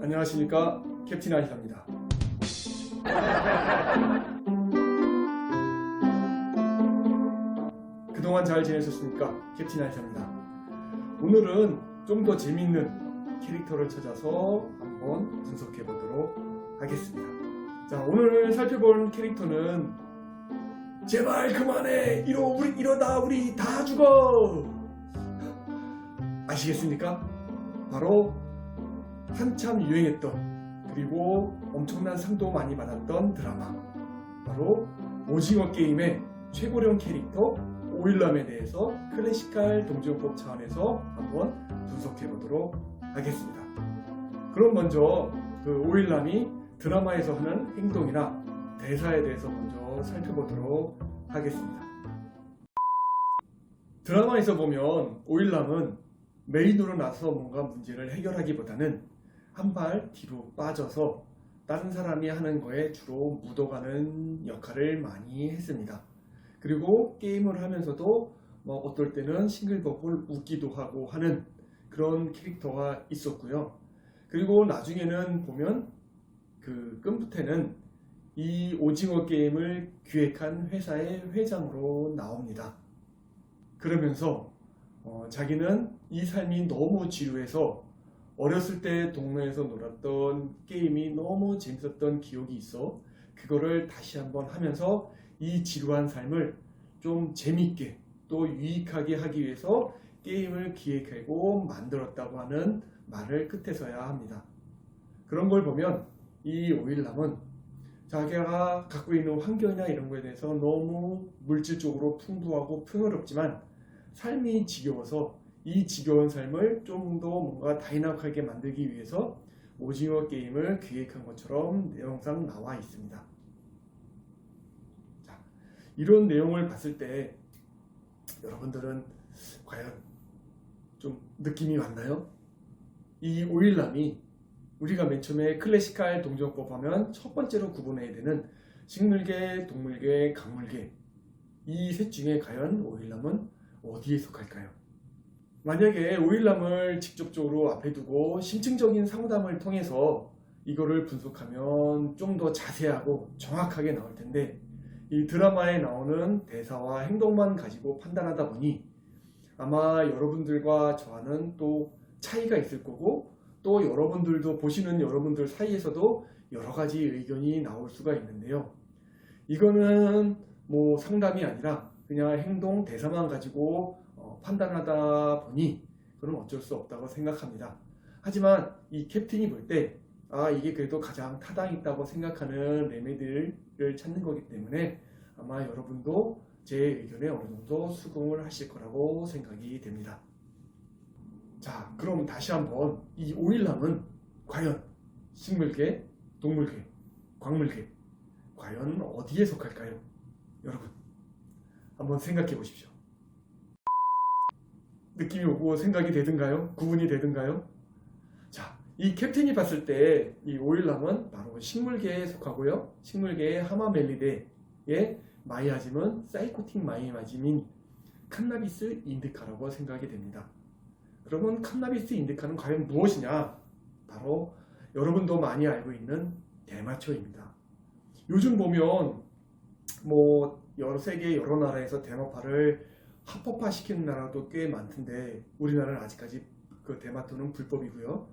안녕하십니까, 캡틴 아이사입니다. 그동안 잘 지내셨습니까? 캡틴 아이사입니다. 오늘은 좀 더 재밌는 캐릭터를 찾아서 한번 분석해 보도록 하겠습니다. 자, 오늘 살펴볼 캐릭터는 제발 그만해! 이러다 우리 다 죽어! 아시겠습니까? 바로 한참 유행했던, 그리고 엄청난 상도 많이 받았던 드라마, 바로 오징어 게임의 최고령 캐릭터 오일남에 대해서 클래시컬 동정법 차원에서 한번 분석해 보도록 하겠습니다. 그럼 먼저 그 오일남이 드라마에서 하는 행동이나 대사에 대해서 먼저 살펴보도록 하겠습니다. 드라마에서 보면 오일남은 메인으로 나서 뭔가 문제를 해결하기보다는 한 발 뒤로 빠져서 다른 사람이 하는 거에 주로 묻어가는 역할을 많이 했습니다. 그리고 게임을 하면서도 어떨 때는 싱글벙글 웃기도 하고 하는 그런 캐릭터가 있었고요. 그리고 나중에는 보면 그 끝부터는 이 오징어 게임을 기획한 회사의 회장으로 나옵니다. 그러면서 자기는 이 삶이 너무 지루해서 어렸을 때 동네에서 놀았던 게임이 너무 재밌었던 기억이 있어 그거를 다시 한번 하면서 이 지루한 삶을 좀 재밌게 또 유익하게 하기 위해서 게임을 기획하고 만들었다고 하는 말을 끝에서야 합니다. 그런 걸 보면 이 오일남은 자기가 갖고 있는 환경이나 이런 거에 대해서 너무 물질적으로 풍부하고 풍요롭지만 삶이 지겨워서 이 지겨운 삶을 좀 더 뭔가 다이나믹하게 만들기 위해서 오징어 게임을 기획한 것처럼 내용상 나와 있습니다. 자, 이런 내용을 봤을 때 여러분들은 과연 좀 느낌이 왔나요? 이 오일남이 우리가 맨 처음에 클래시컬 동정법 하면 첫 번째로 구분해야 되는 식물계, 동물계, 강물계, 이 셋 중에 과연 오일남은 어디에 속할까요? 만약에 오일남을 직접적으로 앞에 두고 심층적인 상담을 통해서 이거를 분석하면 좀 더 자세하고 정확하게 나올 텐데, 이 드라마에 나오는 대사와 행동만 가지고 판단하다 보니 아마 여러분들과 저와는 또 차이가 있을 거고, 또 여러분들도 보시는 여러분들 사이에서도 여러 가지 의견이 나올 수가 있는데요. 이거는 상담이 아니라 그냥 행동 대사만 가지고 판단하다 보니 그건 어쩔 수 없다고 생각합니다. 하지만 이 캡틴이 볼 때 이게 그래도 가장 타당 있다고 생각하는 레메디를 찾는 거기 때문에 아마 여러분도 제 의견에 어느 정도 수긍을 하실 거라고 생각이 됩니다. 자, 그럼 다시 한번 이 오일남은 과연 식물계, 동물계, 광물계, 과연 어디에 속할까요? 여러분 한번 생각해 보십시오. 느낌이 오고 생각이 되든가요? 구분이 되든가요? 자, 이 캡틴이 봤을 때 이 오일남은 바로 식물계에 속하고요. 식물계의 하마멜리데의 마이아즘은 사이코틱 마이아즘인 칸나비스 인디카라고 생각이 됩니다. 그러면 칸나비스 인디카는 과연 무엇이냐? 바로 여러분도 많이 알고 있는 대마초입니다. 요즘 보면 세계 여러 나라에서 대마파를 합법화 시키는 나라도 꽤 많던데 우리나라는 아직까지 그 대마초는 불법이고요.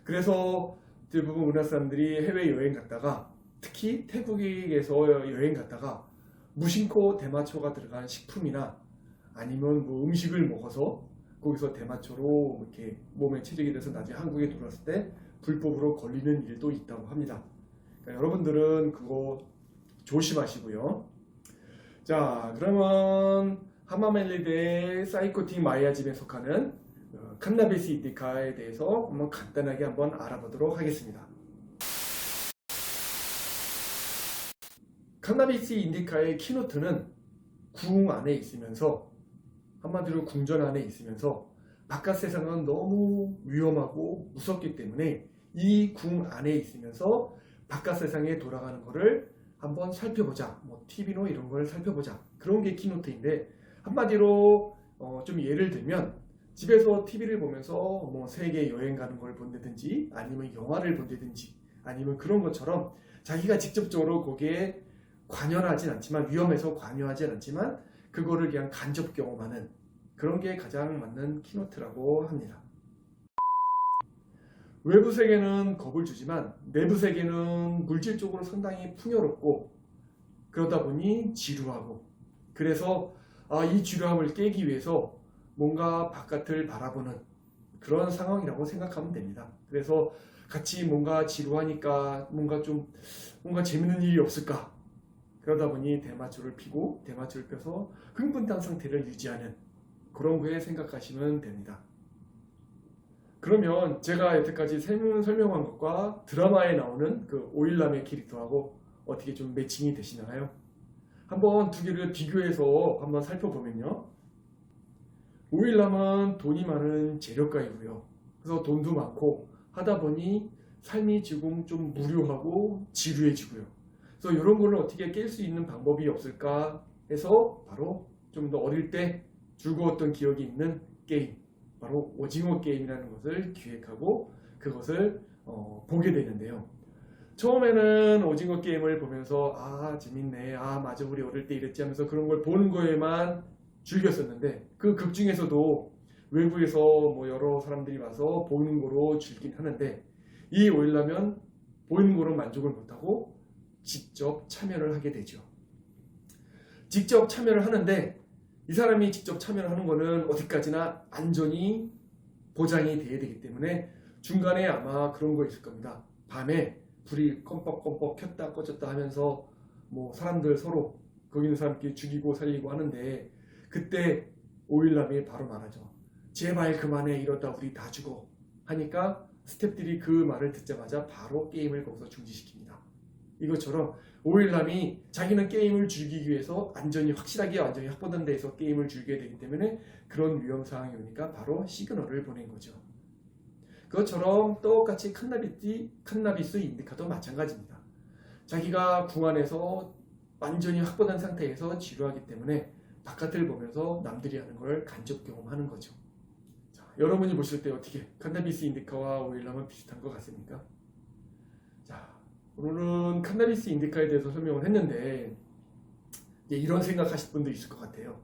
그래서 대부분 우리나라 사람들이 해외 여행 갔다가, 특히 태국에서 여행 갔다가 무심코 대마초가 들어간 식품이나 아니면 음식을 먹어서 거기서 대마초로 이렇게 몸에 체적이 돼서 나중에 한국에 돌아왔을 때 불법으로 걸리는 일도 있다고 합니다. 그러니까 여러분들은 그거 조심하시고요. 자, 그러면 하마멜리데의 사이코틱 마이아즘에 속하는 칸나비스 인디카에 대해서 한번 간단하게 한번 알아보도록 하겠습니다. 칸나비스 인디카의 키노트는 궁 안에 있으면서, 한마디로 궁전 안에 있으면서 바깥 세상은 너무 위험하고 무섭기 때문에 이 궁 안에 있으면서 바깥 세상에 돌아가는 거를 한번 살펴보자, TV나 이런 걸 살펴보자, 그런 게 키노트인데, 한마디로 좀 예를 들면 집에서 TV를 보면서 뭐 세계 여행 가는 걸 본다든지 아니면 영화를 본다든지 아니면 그런 것처럼 자기가 직접적으로 거기에 관여하진 않지만 위험해서 관여하진 않지만 그거를 그냥 간접 경험하는 그런 게 가장 맞는 키노트라고 합니다. 외부 세계는 겁을 주지만 내부 세계는 물질적으로 상당히 풍요롭고 그러다 보니 지루하고 그래서 이 지루함을 깨기 위해서 뭔가 바깥을 바라보는 그런 상황이라고 생각하면 됩니다. 그래서 같이 뭔가 지루하니까 뭔가 재밌는 일이 없을까 그러다 보니 대마초를 피고 대마초를 펴서 흥분된 상태를 유지하는 그런 거에 생각하시면 됩니다. 그러면 제가 여태까지 설명한 것과 드라마에 나오는 그 오일남의 캐릭터하고 어떻게 좀 매칭이 되시나요? 한번 두 개를 비교해서 한번 살펴보면요. 오일남은 돈이 많은 재력가이고요. 그래서 돈도 많고 하다 보니 삶이 지금 좀 무료하고 지루해지고요. 그래서 이런 거를 어떻게 깰 수 있는 방법이 없을까 해서 바로 좀 더 어릴 때 즐거웠던 기억이 있는 게임, 바로 오징어 게임이라는 것을 기획하고 그것을 보게 되는데요. 처음에는 오징어 게임을 보면서 재밌네, 맞아 우리 어릴 때 이랬지 하면서 그런 걸 보는 거에만 즐겼었는데 그 극 중에서도 외부에서 뭐 여러 사람들이 와서 보는 거로 즐긴 하는데 이 오일라면 보이는 거로 만족을 못하고 직접 참여를 하게 되죠. 직접 참여를 하는데 이 사람이 직접 참여를 하는 거는 어디까지나 안전이 보장이 돼야 되기 때문에 중간에 아마 그런 거 있을 겁니다. 밤에 불이 껌뻑껌뻑 켰다 꺼졌다 하면서 뭐 사람들 서로 거기 있는 사람끼리 죽이고 살리고 하는데 그때 오일남이 바로 말하죠. 제발 그만해 이러다 우리 다 죽어 하니까 스태프들이 그 말을 듣자마자 바로 게임을 거기서 중지시킵니다. 이것처럼 오일남이 자기는 게임을 즐기기 위해서 확실하게 안전이 확보된 데에서 게임을 즐겨야 되기 때문에 그런 위험 상황이 오니까 바로 시그널을 보낸 거죠. 그것처럼 똑같이 칸나비스 인디카도 마찬가지입니다. 자기가 궁 안에서 완전히 확보된 상태에서 지루하기 때문에 바깥을 보면서 남들이 하는 걸 간접 경험하는 거죠. 자, 여러분이 보실 때 어떻게 칸나비스 인디카와 오일남은 비슷한 것 같습니까? 자, 오늘은 칸나비스 인디카에 대해서 설명을 했는데 이런 생각하실 분도 있을 것 같아요.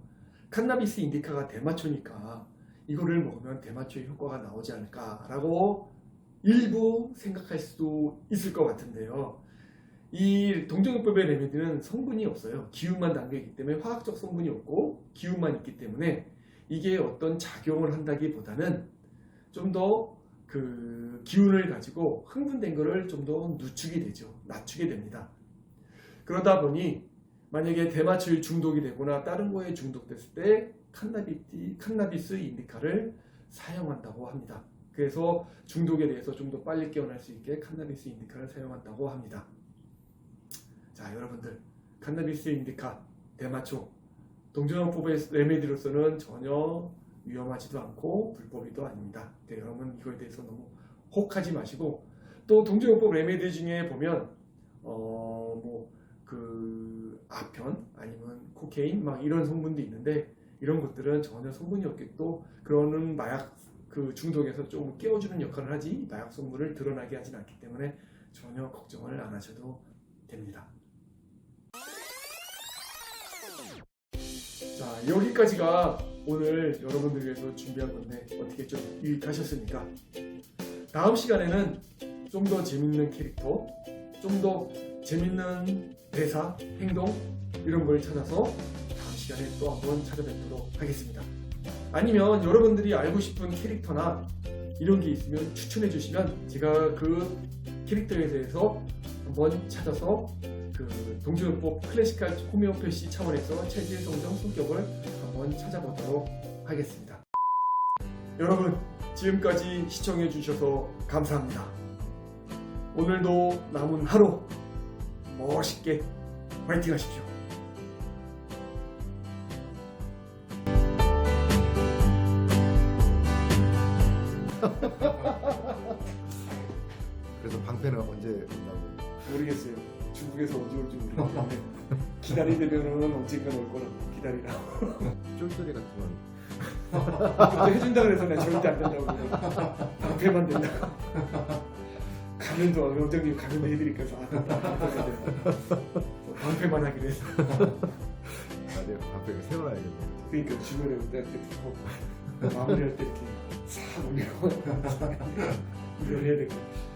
칸나비스 인디카가 대마초니까 이거를 먹으면 대마초의 효과가 나오지 않을까라고 일부 생각할 수도 있을 것 같은데요. 이 동정요법의 레메디는 성분이 없어요. 기운만 담겨있기 때문에 화학적 성분이 없고 기운만 있기 때문에 이게 어떤 작용을 한다기보다는 좀 더 그 기운을 가지고 흥분된 거를 좀 더 낮추게 됩니다. 그러다 보니 만약에 대마초에 중독이 되거나 다른 거에 중독됐을 때 칸나비스 인디카를 사용한다고 합니다. 그래서 중독에 대해서 좀 더 빨리 깨어날 수 있게 칸나비스 인디카를 사용한다고 합니다. 자, 여러분들 칸나비스 인디카, 대마초, 동정요법의 레메디로서는 전혀 위험하지도 않고 불법이도 아닙니다. 여러분 이거에 대해서 너무 혹하지 마시고 또 동정요법 레메디 중에 보면 그 아편 아니면 코케인 이런 성분도 있는데 이런 것들은 전혀 성분이 없겠고 그러는 마약 그 중독에서 조금 깨워주는 역할을 하지 마약 성분을 드러나게 하진 않기 때문에 전혀 걱정을 안 하셔도 됩니다. 자, 여기까지가 오늘 여러분들 위해서 준비한 건데 어떻게 좀 유익하셨습니까? 다음 시간에는 좀 더 재밌는 캐릭터, 좀 더 재밌는 대사, 행동 이런 걸 찾아서 다음 시간에 또 한번 찾아뵙도록 하겠습니다. 아니면 여러분들이 알고 싶은 캐릭터나 이런 게 있으면 추천해 주시면 제가 그 캐릭터에 대해서 한번 찾아서 그 동정요법 클래시컬 호메오패시 차원에서 체질 성정 성격을 한번 찾아보도록 하겠습니다. 여러분 지금까지 시청해 주셔서 감사합니다. 오늘도 남은 하루 멋있게 파이팅 하십시오. 그래서 방패는 언제 온다고? 모르겠어요. 중국에서 언제 올지 모르겠는데 기다리려면 언젠가 올 거라고 기다리라고. 쫄소리 같은 건 그때 해준다 그래서 내가 절대 안 된다고 방패만 된다고. 가면도 원장님 가면도 해드릴까 해서 방패만 하기로 했어. 아, 내가 앞에 세워놔야겠네. 그러니까 주변에 내한테 두고 마무리할 때 이렇게 싹 올리고 이걸 해야 될 것 같아.